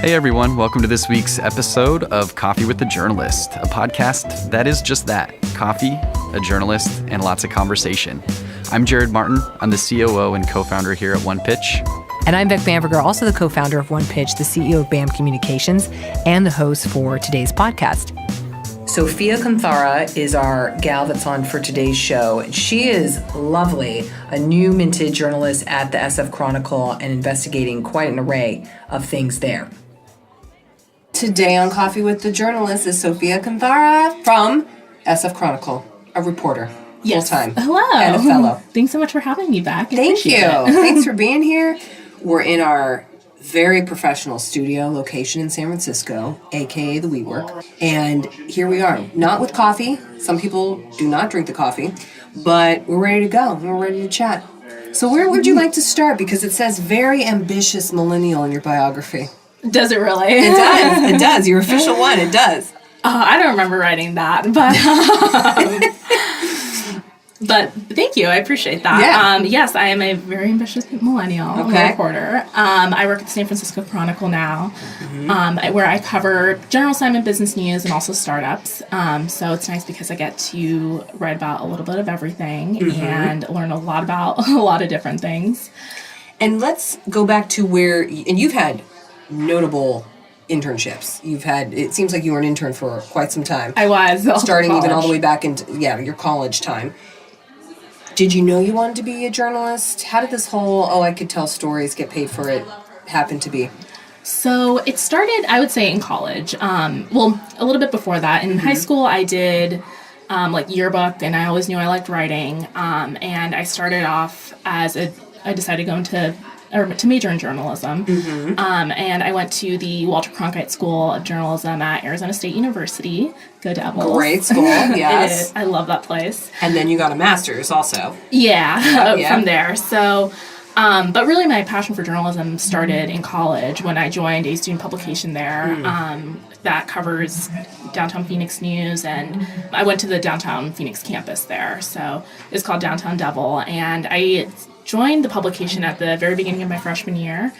Hey everyone, welcome to this week's episode of Coffee with the Journalist, a podcast that is just that, coffee, a journalist, and lots of conversation. I'm Jared Martin. I'm the COO and co-founder here at One Pitch. And I'm Beck Bamberger, also the co-founder of One Pitch, the CEO of BAM Communications, and the host for today's podcast. Sophia Kunthara is our gal that's on for today's show. And she is lovely, a new minted journalist at the SF Chronicle and investigating quite an array of things there. Today on Coffee with the Journalist is Sophia Kunthara from SF Chronicle, a reporter. Yes. Full-time. Hello. And a fellow. Thanks so much for having me back. Thank you. Thanks for being here. We're in our very professional studio location in San Francisco, aka the WeWork. And here we are, not with coffee. Some people do not drink the coffee, but we're ready to go. We're ready to chat. So where would you like to start? Because it says very ambitious millennial in your biography. Does it really? It does. It does. Your official one. It does. I don't remember writing that, but thank you. I appreciate that. Yeah. Yes, I am a very ambitious millennial reporter. I work at the San Francisco Chronicle now, where I cover general assignment business news and also startups. So it's nice because I get to write about a little bit of everything and learn a lot about a lot of different things. And let's go back to and you've had notable internships. It seems like you were an intern for quite some time. I was. Starting even all the way back into, your college time. Did you know you wanted to be a journalist? How did this whole, I could tell stories, get paid for it, happen to be? So it started, I would say, in college. A little bit before that. In high school, I did yearbook, and I always knew I liked writing. And I started off I decided to go to major in journalism. And I went to the Walter Cronkite School of Journalism at Arizona State University. Go Devils. Great school, yes. I love that place. And then you got a master's also. Yeah, from there. So, but really my passion for journalism started in college when I joined a student publication there that covers downtown Phoenix news. And I went to the downtown Phoenix campus there. So it's called Downtown Devil. And I joined the publication at the very beginning of my freshman year.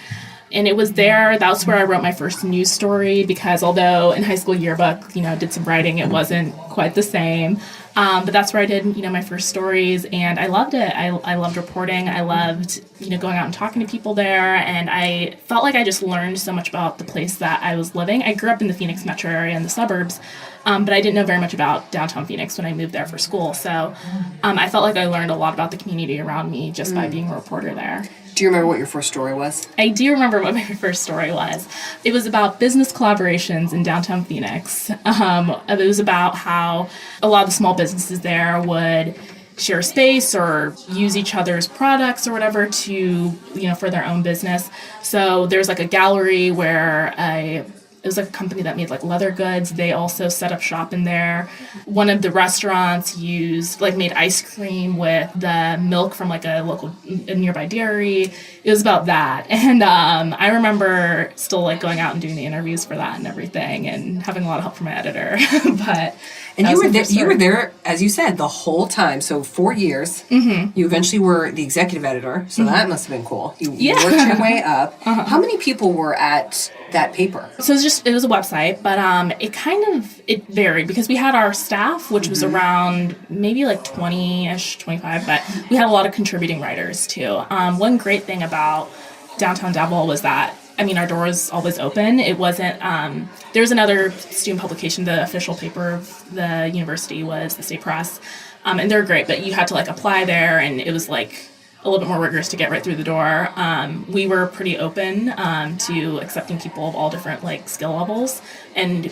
And it was that's where I wrote my first news story, because although in high school yearbook, did some writing, it wasn't quite the same. But that's where I did, my first stories, and I loved it. I loved reporting. I loved, going out and talking to people there, and I felt like I just learned so much about the place that I was living. I grew up in the Phoenix metro area in the suburbs, but I didn't know very much about downtown Phoenix when I moved there for school. So I felt like I learned a lot about the community around me just by being a reporter there. Do you remember what your first story was? I do remember what my first story was. It was about business collaborations in downtown Phoenix. It was about how a lot of the small businesses there would share space or use each other's products or whatever to, for their own business. So there's a gallery where it was a company that made leather goods. They also set up shop in there. One of the restaurants made ice cream with the milk from a nearby dairy. It was about that. And I remember still going out and doing the interviews for that and everything, and having a lot of help from my editor. And you were there, as you said, the whole time. So 4 years. You eventually were the executive editor. So that must have been cool. You worked your way up. How many people were at that paper? So it was a website, but it varied, because we had our staff, which was around maybe 20-ish, 25, but we had a lot of contributing writers too. One great thing about Downtown Devil was that, our door was always open. It wasn't, there was another student publication, the official paper of the university was the State Press, and they're great, but you had to apply there, and it was a little bit more rigorous to get right through the door. We were pretty open to accepting people of all different skill levels. And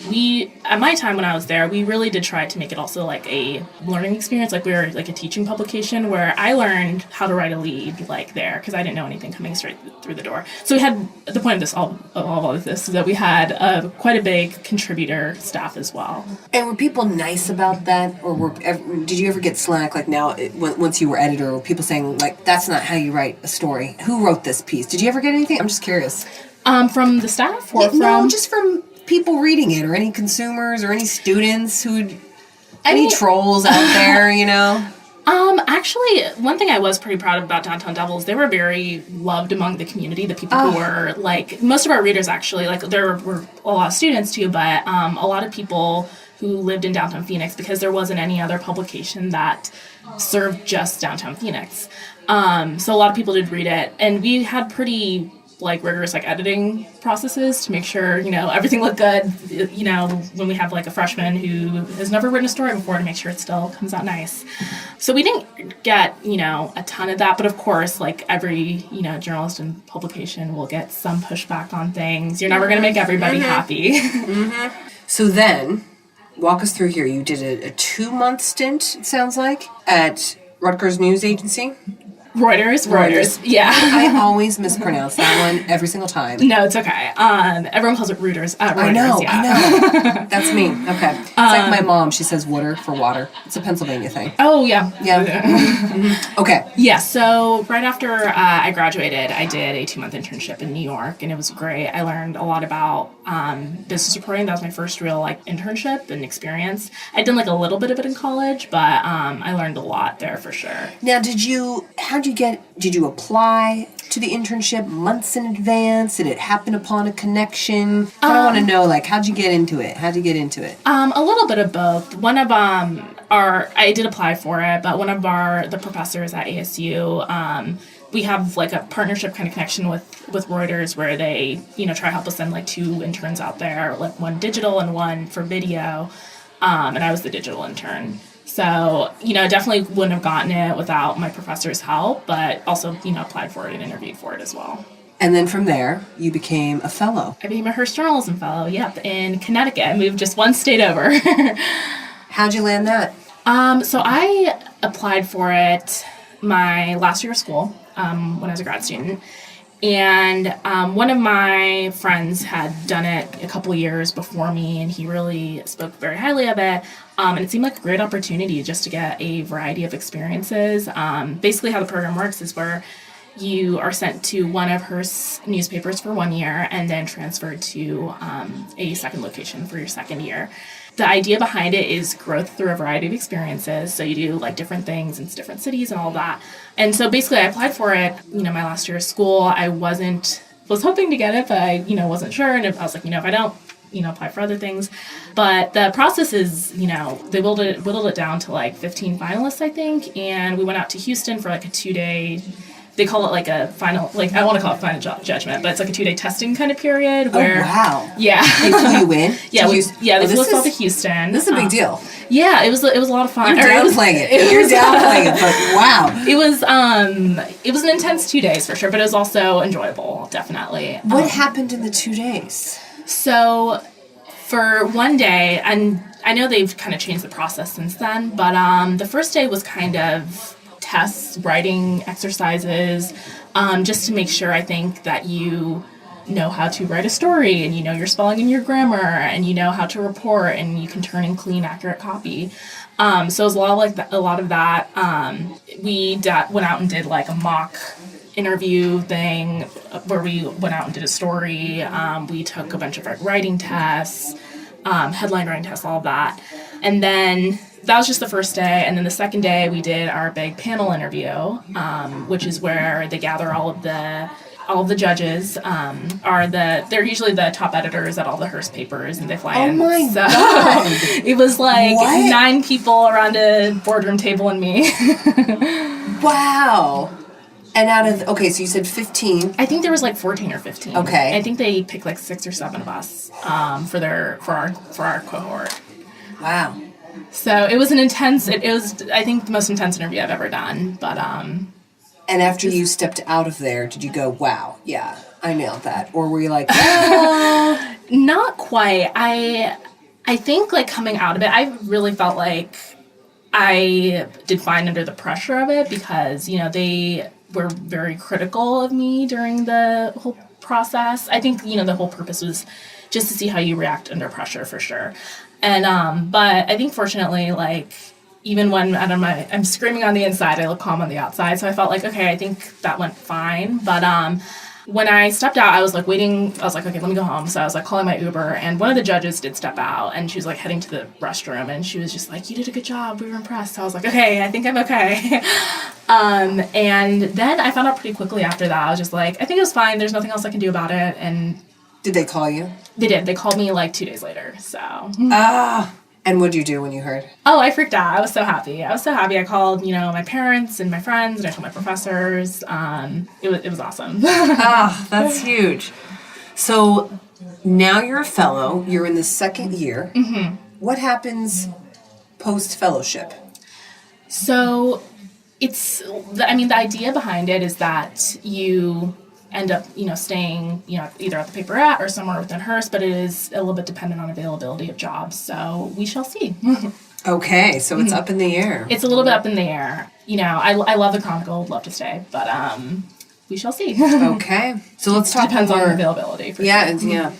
at my time when I was there, we really did try to make it also a learning experience. We were a teaching publication where I learned how to write a lead there, because I didn't know anything coming straight through the door. So we had, the point of all of this is that we had quite a big contributor staff as well. And were people nice about that? Or did you ever get slack now, once you were editor, or people saying that's not how you write a story? Who wrote this piece? Did you ever get anything? I'm just curious. From the staff? Or no, just from people reading it, or any consumers, or any students any trolls out there, Actually, one thing I was pretty proud of about Downtown Devils, they were very loved among the community. The people who were, like, most of our readers actually, like, there were a lot of students too, but a lot of people who lived in downtown Phoenix, because there wasn't any other publication that served just downtown Phoenix. So a lot of people did read it, and we had pretty rigorous editing processes to make sure everything looked good. When we have a freshman who has never written a story before, to make sure it still comes out nice. So we didn't get a ton of that, but of course, every journalist and publication will get some pushback on things. You're never going to make everybody happy. So then, walk us through here. You did a 2-month stint, it sounds like, at Rutgers News Agency. Reuters. Yeah. I always mispronounce that one every single time. No, it's okay. Everyone calls it Reuters. Reuters. I know. That's me. Okay. It's like my mom. She says water for water. It's a Pennsylvania thing. Oh, yeah. Yeah. Okay. Yeah, so right after I graduated, I did a 2-month internship in New York, and it was great. I learned a lot about business reporting. That was my first real internship and experience. I'd done a little bit of it in college, but I learned a lot there for sure. Now, did you apply to the internship months in advance? Did it happen upon a connection? I want to know, how'd you get into it? A little bit of both. One of I did apply for it, but one of the professors at ASU, we have a partnership kind of connection with Reuters, where they try to help us send 2 interns out there, one digital and one for video, and I was the digital intern. So, definitely wouldn't have gotten it without my professor's help, but also, applied for it and interviewed for it as well. And then from there, you became a fellow. I became a Hearst Journalism Fellow, in Connecticut. I moved just one state over. How'd you land that? So I applied for it my last year of school, when I was a grad student. And one of my friends had done it a couple years before me, and he really spoke very highly of it. And it seemed like a great opportunity just to get a variety of experiences. Basically how the program works is where you are sent to one of her newspapers for 1 year and then transferred to a second location for your second year. The idea behind it is growth through a variety of experiences. So you do different things in different cities and all that. And so basically I applied for it, my last year of school. I was hoping to get it, but I, wasn't sure. And I was like, if I don't, apply for other things. But the process is, they whittled it down to 15 finalists, I think. And we went out to Houston for a 2-day, they call it a final, I want to call it final judgment, but it's a 2-day testing kind of period where. Oh, wow. Yeah. They flew you in? Yeah, they flew us all to Houston. This is a big deal. Yeah, it was a lot of fun. You're downplaying it. You're downplaying it, but wow. It was an intense 2 days for sure, but it was also enjoyable, definitely. What happened in the 2 days? So for one day, and I know they've kind of changed the process since then, but the first day was kind of tests, writing exercises, just to make sure, I think, that you know how to write a story, and your spelling and your grammar, and how to report, and you can turn in clean, accurate copy. So it was a lot of that. We went out and did a mock interview thing where we went out and did a story. We took a bunch of writing tests, headline writing tests, all of that. And then that was just the first day. And then the second day we did our big panel interview, which is where they gather all of the judges. They're usually the top editors at all the Hearst papers, and they fly in. Oh my God. It was 9 people around a boardroom table and me. Wow. And so you said 15. I think there was 14 or 15. Okay. I think they picked 6 or 7 of us for our cohort. Wow. So it was an intense. It was, I think, the most intense interview I've ever done. But and after you stepped out of there, did you go, "Wow, yeah, I nailed that," or were you like, "Ah"? Not quite. I think coming out of it, I really felt like I did fine under the pressure of it, because they were very critical of me during the whole process. I think the whole purpose was just to see how you react under pressure, for sure. And but I think fortunately, even when I'm screaming on the inside, I look calm on the outside. So I felt okay, I think that went fine. But When I stepped out, I was like waiting. I was like, okay, let me go home. So I was like calling my Uber, and one of the judges did step out, and she was like heading to the restroom, and she was just like, you did a good job. We were impressed. So I was like, okay, I think I'm okay. And then I found out pretty quickly after that. I was just like, I think it was fine. There's nothing else I can do about it. And did they call you? They did. They called me like 2 days later. So. And what did you do when you heard? Oh, I freaked out. I was so happy. I called, my parents and my friends, and I told my professors. It was awesome. That's huge. So now you're a fellow. You're in the second year. Mm-hmm. What happens post-fellowship? So the idea behind it is that you end up, staying, either at the paperette or somewhere within Hearst, but it is a little bit dependent on availability of jobs. So we shall see. Okay, so it's up in the air. It's a little bit up in the air. I love the Chronicle, would love to stay, but we shall see. Okay, so let's talk Depends more. on availability. For Yeah, sure. yeah.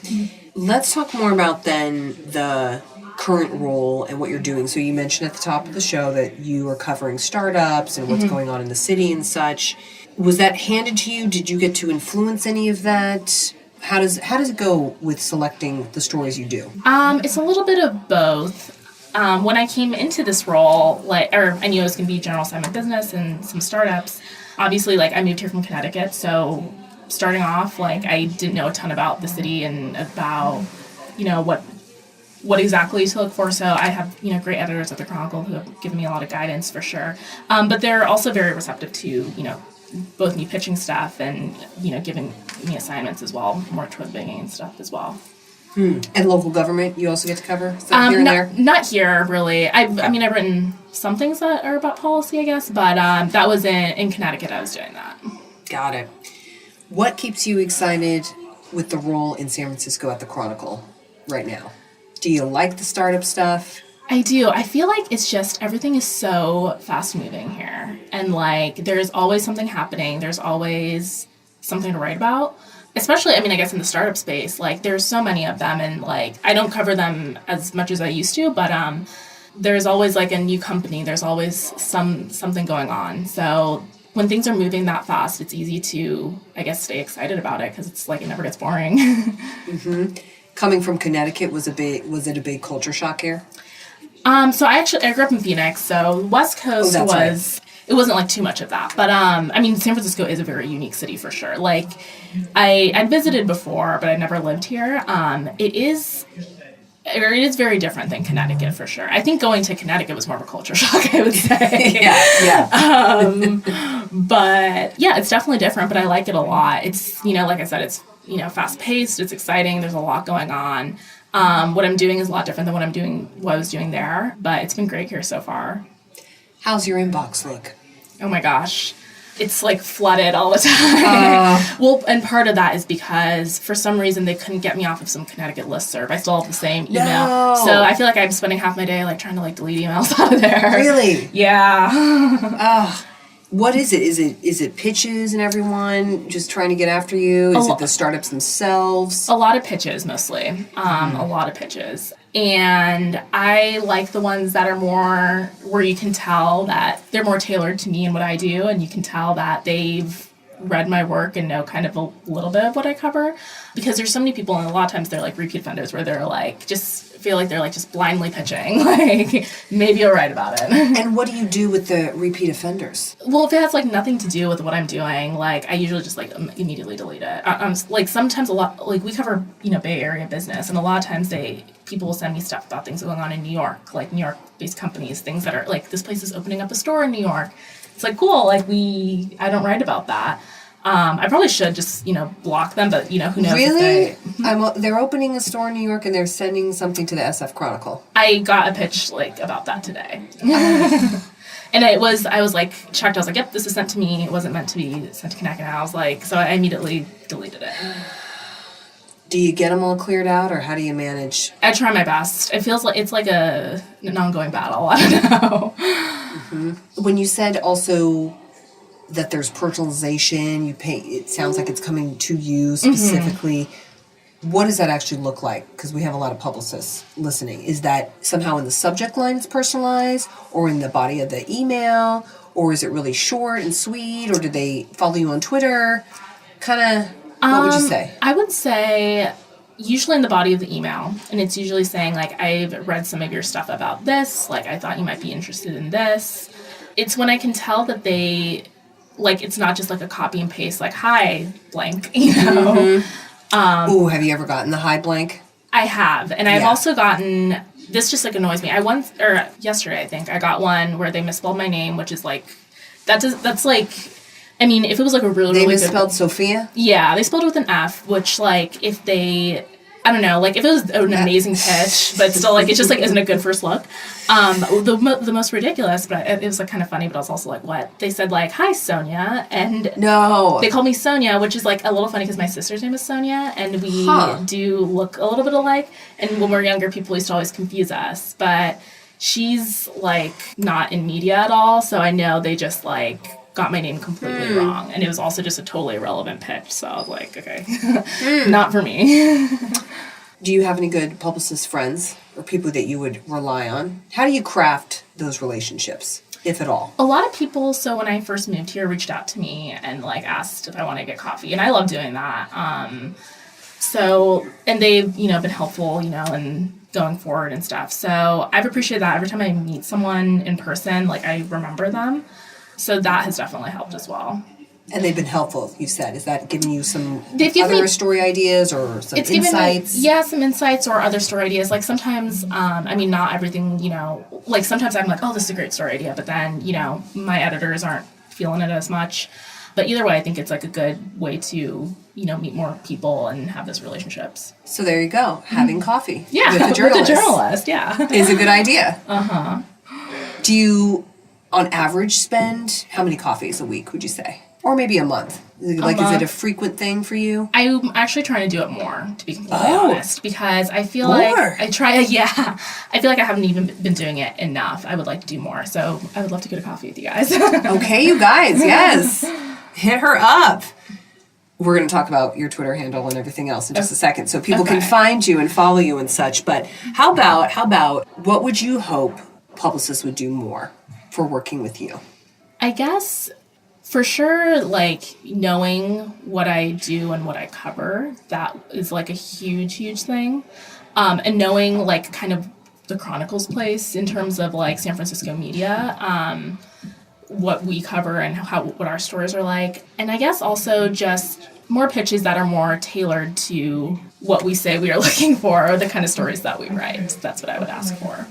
Let's talk more about then the current role and what you're doing. So you mentioned at the top of the show that you are covering startups and what's going on in the city and such. Was that handed to you? Did you get to influence any of that? How does it go with selecting the stories you do? It's a little bit of both. When I came into this role, I knew it was going to be general assignment business and some startups. Obviously, I moved here from Connecticut, so starting off, I didn't know a ton about the city and about, what exactly to look for. So I have, great editors at the Chronicle who have given me a lot of guidance for sure. But they're also very receptive to, both me pitching stuff and, giving me assignments as well, more toward the beginning and stuff as well. And local government, you also get to cover stuff here and there? Not here, really. I've written some things that are about policy, I guess, but that was in Connecticut I was doing that. Got it. What keeps you excited with the role in San Francisco at the Chronicle right now? Do you like the startup stuff? I do. I feel like it's just everything is so fast moving here. And there's always something happening. There's always something to write about. Especially, I guess in the startup space, there's so many of them, and I don't cover them as much as I used to, but there's always a new company. There's always something going on. So when things are moving that fast, it's easy to, I guess, stay excited about it because it's it never gets boring. Mm-hmm. Coming from Connecticut, was it a big culture shock here? So I grew up in Phoenix, so West Coast was, right. It wasn't too much of that. But, San Francisco is a very unique city for sure. I'd visited before, but I never lived here. It is very different than Connecticut for sure. I think going to Connecticut was more of a culture shock, I would say. Yeah. But yeah, it's definitely different, but I like it a lot. It's, like I said, it's, fast paced, it's exciting, there's a lot going on. What I'm doing is a lot different than what I was doing there, but it's been great here so far. How's your inbox look? Oh my gosh. It's flooded all the time. Well, and part of that is because for some reason they couldn't get me off of some Connecticut listserv. I still have the same email. No. So I feel like I'm spending half my day trying to delete emails out of there. Really? Yeah. What is it? Is it pitches and everyone just trying to get after you? Is it the startups themselves? A lot of pitches, mostly. A lot of pitches. And I like the ones that are more where you can tell that they're more tailored to me and what I do, and you can tell that they've read my work and know kind of a little bit of what I cover. Because there's so many people, and a lot of times they're repeat offenders where they're just feel like they're just blindly pitching. Maybe you'll write about it. And what do you do with the repeat offenders? Well, if it has nothing to do with what I'm doing, I usually just immediately delete it. Sometimes a lot, we cover, Bay Area business, and a lot of times people will send me stuff about things going on in New York, New York-based companies, things that are this place is opening up a store in New York. It's cool. I don't write about that. I probably should just, block them, but, who knows? Really? They're opening a store in New York and they're sending something to the SF Chronicle. I got a pitch, about that today. And I was checked. I was yep, this is sent to me. It wasn't meant to be sent to Connecticut. And I was so I immediately deleted it. Do you get them all cleared out, or how do you manage? I try my best. It feels like it's an ongoing battle. I don't know. Mm-hmm. When you said also that there's personalization, it sounds like it's coming to you specifically. Mm-hmm. What does that actually look like? Because we have a lot of publicists listening. Is that somehow in the subject line it's personalized, or in the body of the email, or is it really short and sweet, or do they follow you on Twitter? Kind of... What would you say? I would say usually in the body of the email, and it's usually saying like, I've read some of your stuff about this, like I thought you might be interested in this. It's when I can tell that they, like, it's not just like a copy and paste, like, hi, blank, you know? Ooh, have you ever gotten the hi blank? I have. And I've Yeah. also gotten, this just like annoys me. Yesterday, I think, I got one where they misspelled my name, which is like, that's like, I mean, if it was like a really, They really misspelled good. Sophia? Yeah, they spelled it with an F, which like, if they, I don't know, like if it was an amazing pitch, but still like, it just like isn't a good first look. The most ridiculous, but it was like kind of funny, but I was also like, what? They said like, hi, Sonia, and No. they called me Sonia, which is like a little funny because my sister's name is Sonia, and we do look a little bit alike. And when we're younger, people used to always confuse us. But she's like not in media at all, so I know they just like got my name completely wrong. And it was also just a totally irrelevant pitch. So I was like, okay, not for me. Do you have any good publicist friends or people that you would rely on? How do you craft those relationships, if at all? A lot of people, so when I first moved here, reached out to me and like asked if I want to get coffee, and I love doing that. And they've, you know, been helpful, you know, and going forward and stuff. So I've appreciated that. Every time I meet someone in person, like I remember them. So that has definitely helped as well. And they've been helpful, you said. Is that giving you some They've given other me- story ideas or some It's given insights? me, some insights or other story ideas. Like sometimes, I mean, not everything, you know, like sometimes I'm like, oh, this is a great story idea. But then, you know, my editors aren't feeling it as much. But either way, I think it's like a good way to, you know, meet more people and have those relationships. So there you go. Having coffee Yeah, with a journalist, with a journalist, yeah. is a good idea. Uh-huh. Do you, on average, spend how many coffees a week, would you say? Or maybe a month? Is it a frequent thing for you? I'm actually trying to do it more, to be completely Oh. honest, because I feel More? like I feel like I haven't even been doing it enough. I would like to do more, so I would love to go to coffee with you guys. Okay, you guys, yes. Hit her up. We're going to talk about your Twitter handle and everything else in just a second, so people can find you and follow you and such. But how about what would you hope publicists would do more for working with you? I guess for sure, like knowing what I do and what I cover, that is like a huge, huge thing. And knowing like kind of the Chronicle's place in terms of like San Francisco media, what we cover and what our stories are like. And I guess also just more pitches that are more tailored to what we say we are looking for or the kind of stories that we write. That's what I would ask for.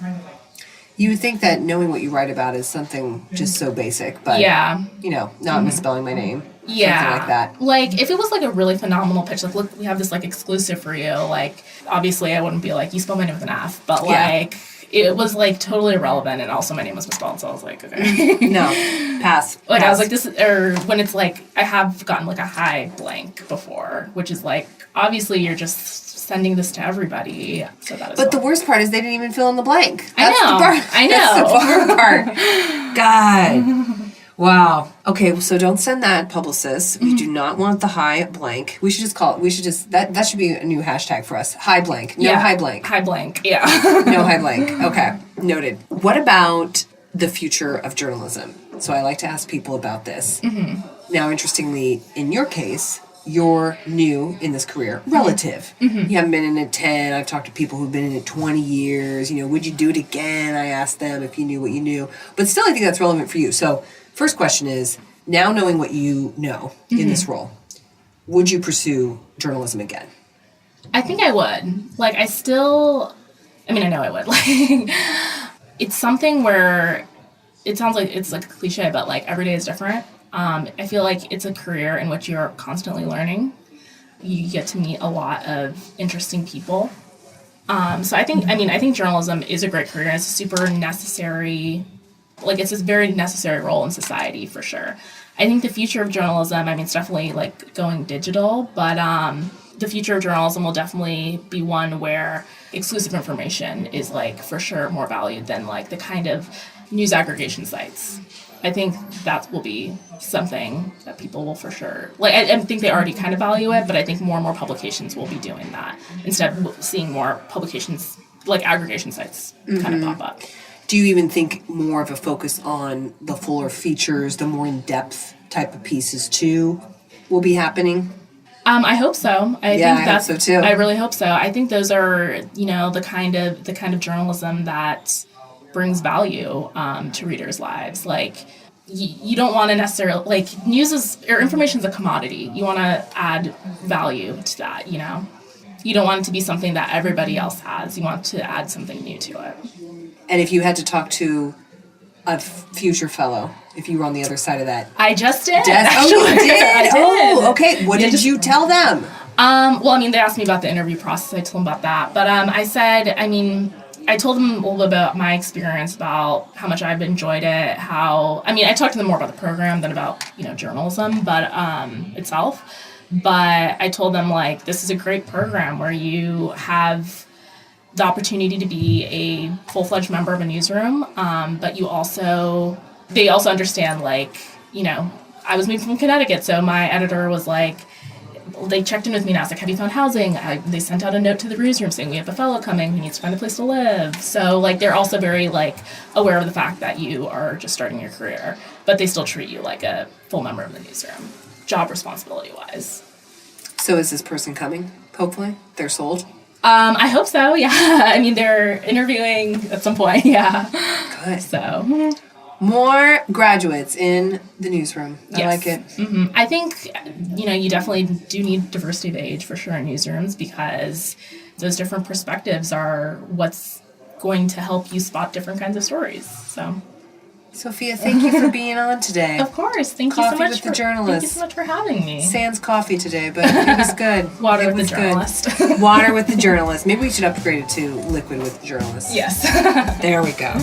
You would think that knowing what you write about is something just so basic, but, you know, not misspelling my name. Yeah. Something like that. Like, if it was, like, a really phenomenal pitch, like, look, we have this, like, exclusive for you, like, obviously I wouldn't be like, you spell my name with an F, but, like, it was, like, totally irrelevant, and also my name was misspelled, so I was like, okay. No, pass. Like, pass. I was like, this is, or when it's, like, I have gotten, like, a hi blank before, which is, like, obviously you're just sending this to everybody, so that is But the worst part is they didn't even fill in the blank. I know. That's the bummer part. God. Wow. Okay, so don't send that, publicists. We do not want the hi blank. We should just call it, that should be a new hashtag for us. Hi blank. No hi blank. Hi blank, yeah. No hi blank. Okay, noted. What about the future of journalism? So I like to ask people about this. Mm-hmm. Now, interestingly, in your case, you're new in this career, relative. Mm-hmm. You haven't been in it 10. I've talked to people who've been in it 20 years. You know, would you do it again? I asked them if you knew what you knew. But still, I think that's relevant for you. So first question is, now knowing what you know in this role, would you pursue journalism again? I think I would. Like, I know I would. Like, it's something where it sounds like it's like a cliche, but like every day is different. I feel like it's a career in which you're constantly learning. You get to meet a lot of interesting people. So I think journalism is a great career. And it's a super necessary, like it's a very necessary role in society for sure. I think the future of journalism, it's definitely like going digital, but the future of journalism will definitely be one where exclusive information is like for sure more valued than like the kind of news aggregation sites. I think that will be something that people will for sure, like I think they already kind of value it, but I think more and more publications will be doing that instead of seeing more publications, like aggregation sites kind of pop up. Do you even think more of a focus on the fuller features, the more in-depth type of pieces too will be happening? I hope so. I hope so too. I really hope so. I think those are, the kind of journalism that brings value to readers' lives. Like, you don't want to necessarily, like, news or information is a commodity. You want to add value to that. You don't want it to be something that everybody else has. You want to add something new to it. And if you had to talk to a future fellow, if you were on the other side of that. I just did. Oh, you did? I did. Oh, okay. What did you tell them? They asked me about the interview process. I told them about that. But I said, I told them a little bit about my experience, about how much I've enjoyed it, I talked to them more about the program than about, journalism, but itself. But I told them, like, this is a great program where you have the opportunity to be a full-fledged member of a newsroom, but they also understand, like, I was moving from Connecticut, so my editor was like, they checked in with me and I was like, have you found housing? They sent out a note to the newsroom saying we have a fellow coming who needs to find a place to live. So, like, they're also very, like, aware of the fact that you are just starting your career, but they still treat you like a full member of the newsroom, job responsibility-wise. So is this person coming, hopefully? They're sold? I hope so, yeah. They're interviewing at some point, yeah. Good. So... More graduates in the newsroom. I yes. like it. Mm-hmm. I think, you definitely do need diversity of age for sure in newsrooms, because those different perspectives are what's going to help you spot different kinds of stories. So, Sophia, thank you for being on today. Of course. Thank you so much with the journalist. Thank you so much for having me. Sans coffee today, but it was good. Water with the journalist. Water with the journalist. Maybe we should upgrade it to liquid with the journalist. Yes. There we go.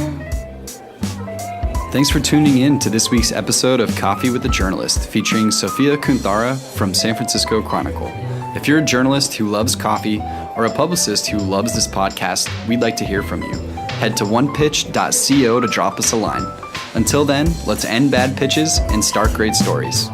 Thanks for tuning in to this week's episode of Coffee with the Journalist, featuring Sophia Kunthara from San Francisco Chronicle. If you're a journalist who loves coffee or a publicist who loves this podcast, we'd like to hear from you. Head to onepitch.co to drop us a line. Until then, let's end bad pitches and start great stories.